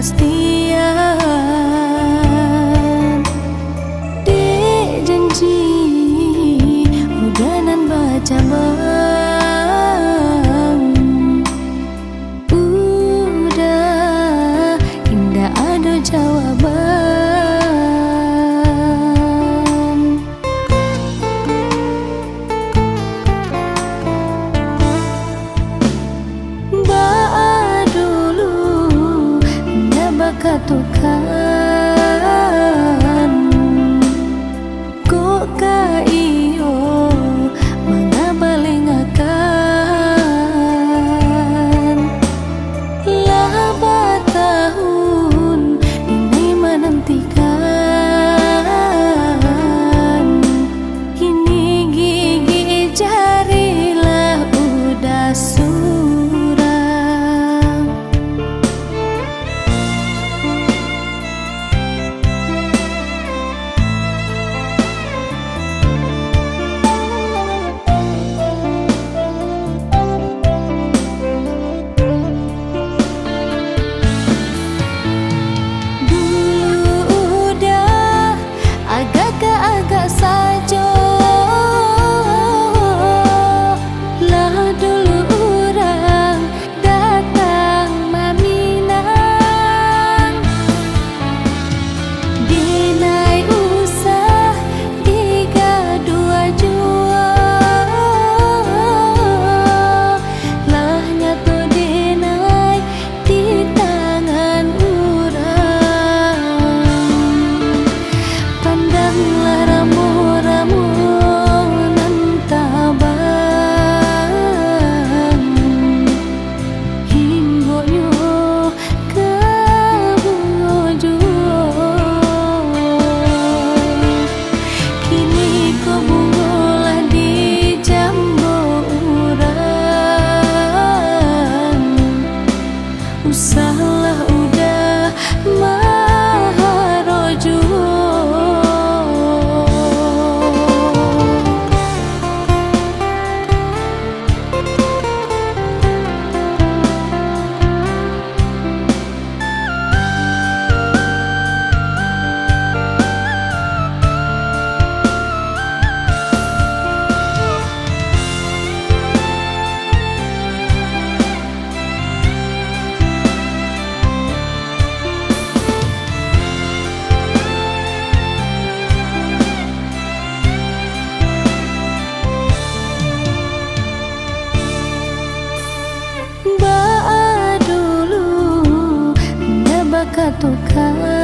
kepastian. Dek janji udah nan baca bang, udah indah ada jawaban. Ba dulu ndak bakat tukan, kok ka iyo mengabalingakan. Laba tahun ini menantikan, kini gigi jarilah udah suram. Agak saja lah dulu orang datang meminang, dinai usah tiga dua jua lah nyatu dinai di tangan orang. Pandanglah ramu-ramu nan tabang, hinggonyo ke bujur. Kini ko bungolah di jambu urang, usahlah udah maharojo. Ba dulu ndak bakat tukan,